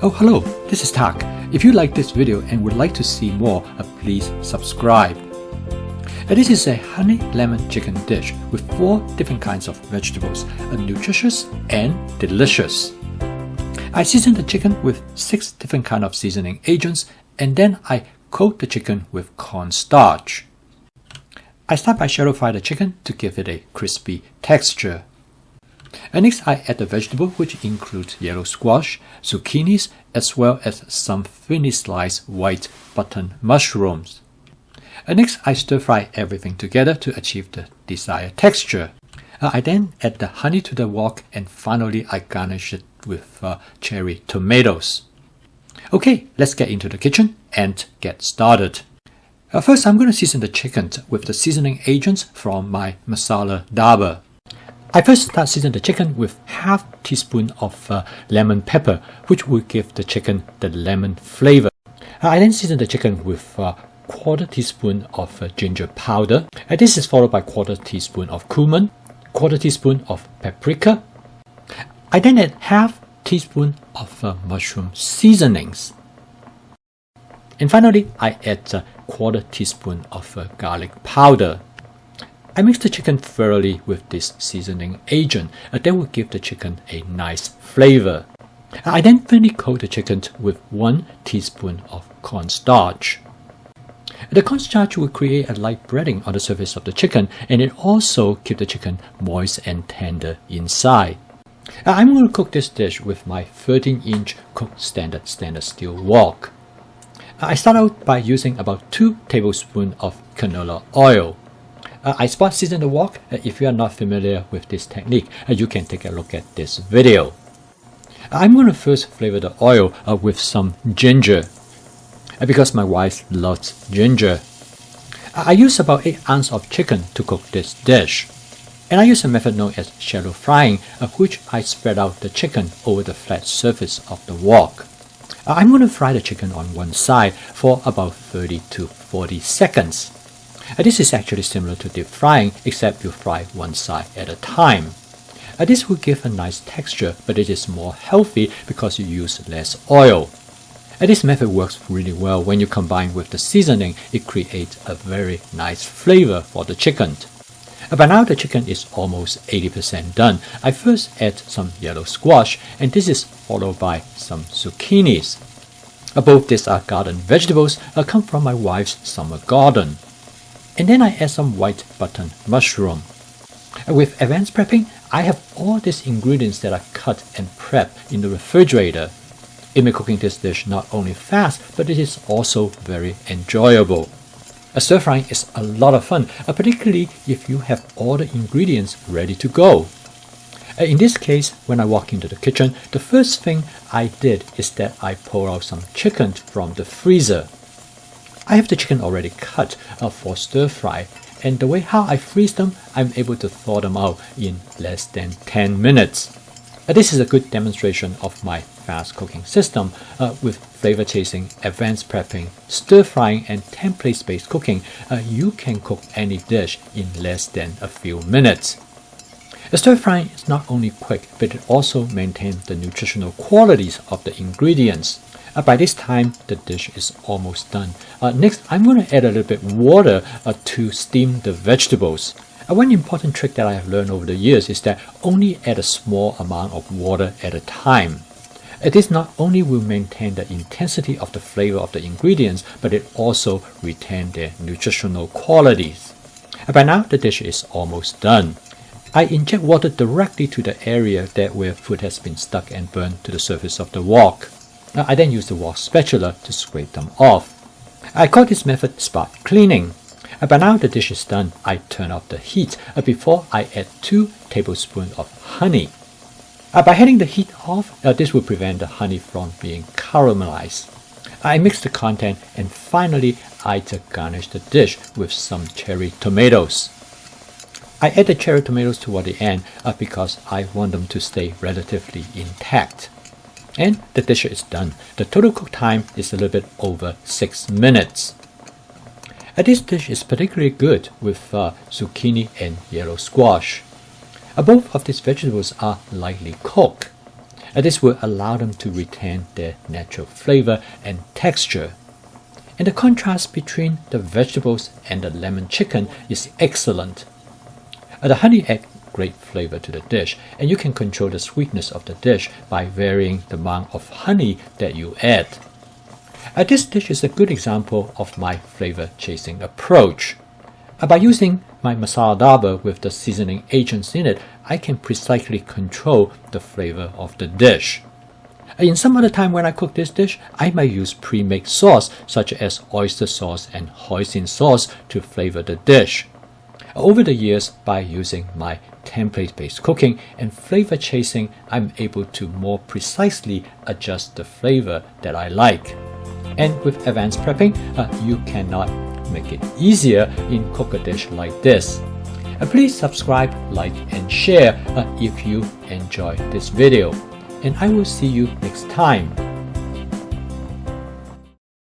Oh hello, this is Tak. If you like this video and would like to see more, please subscribe. This is a honey lemon chicken dish with 4 different kinds of vegetables, nutritious and delicious. I season the chicken with 6 different kinds of seasoning agents, and then I coat the chicken with cornstarch. I start by shallow fry the chicken to give it a crispy texture. And next I add the vegetable, which includes yellow squash, zucchinis, as well as some thinly sliced white button mushrooms. And next I stir fry everything together to achieve the desired texture. I then add the honey to the wok, and finally I garnish it with cherry tomatoes. Okay, let's get into the kitchen and get started. First I'm going to season the chicken with the seasoning agents from my masala dabba. I first start seasoning the chicken with half teaspoon of lemon pepper, which will give the chicken the lemon flavor. I then season the chicken with quarter teaspoon of ginger powder. This is followed by quarter teaspoon of cumin, quarter teaspoon of paprika. I then add half teaspoon of mushroom seasonings. And finally, I add quarter teaspoon of garlic powder. I mix the chicken thoroughly with this seasoning agent. That will give the chicken a nice flavor. I then finally coat the chicken with 1 teaspoon of cornstarch. The cornstarch will create a light breading on the surface of the chicken, and it also keeps the chicken moist and tender inside. I'm going to cook this dish with my 13-inch cooked standard stainless steel wok. I start out by using about 2 tablespoons of canola oil. I spot season the wok. If you are not familiar with this technique, you can take a look at this video. I'm going to first flavor the oil with some ginger, because my wife loves ginger. I use about 8 ounces of chicken to cook this dish. And I use a method known as shallow frying, which I spread out the chicken over the flat surface of the wok. I'm going to fry the chicken on one side for about 30 to 40 seconds. This is actually similar to deep frying, except you fry one side at a time. This will give a nice texture, but it is more healthy because you use less oil. This method works really well when you combine with the seasoning. It creates a very nice flavor for the chicken. By now the chicken is almost 80% done. I first add some yellow squash, and this is followed by some zucchinis. Both these are garden vegetables, come from my wife's summer garden. And then I add some white button mushroom. With advanced prepping, I have all these ingredients that are cut and prepped in the refrigerator. It makes cooking this dish not only fast, but it is also very enjoyable. Stir frying is a lot of fun, particularly if you have all the ingredients ready to go. In this case, when I walk into the kitchen, the first thing I did is that I pull out some chicken from the freezer. I have the chicken already cut for stir fry, and the way how I freeze them, I'm able to thaw them out in less than 10 minutes. This is a good demonstration of my fast cooking system with flavor chasing, advanced prepping, stir frying, and template-based cooking. You can cook any dish in less than a few minutes. Stir frying is not only quick, but it also maintains the nutritional qualities of the ingredients. By this time, the dish is almost done. Next, I'm going to add a little bit water to steam the vegetables. One important trick that I have learned over the years is that only add a small amount of water at a time. This not only will maintain the intensity of the flavor of the ingredients, but it also retains their nutritional qualities. By now, the dish is almost done. I inject water directly to the area where food has been stuck and burned to the surface of the wok. I then use the wok spatula to scrape them off. I call this method spot cleaning. By now the dish is done, I turn off the heat before I add 2 tablespoons of honey. By having the heat off, this will prevent the honey from being caramelized. I mix the content, and finally I garnish the dish with some cherry tomatoes. I add the cherry tomatoes toward the end because I want them to stay relatively intact. And the dish is done. The total cook time is a little bit over 6 minutes. This dish is particularly good with zucchini and yellow squash. Both of these vegetables are lightly cooked. This will allow them to retain their natural flavor and texture. And the contrast between the vegetables and the lemon chicken is excellent. The honey adds great flavor to the dish, and you can control the sweetness of the dish by varying the amount of honey that you add. This dish is a good example of my flavor chasing approach. By using my masala dabba with the seasoning agents in it, I can precisely control the flavor of the dish. In some other time when I cook this dish, I might use pre-made sauce such as oyster sauce and hoisin sauce to flavor the dish. Over the years, by using my template-based cooking and flavor chasing, I'm able to more precisely adjust the flavor that I like. And with advanced prepping, you cannot make it easier in cook a dish like this. Please subscribe, like, and share if you enjoyed this video. And I will see you next time.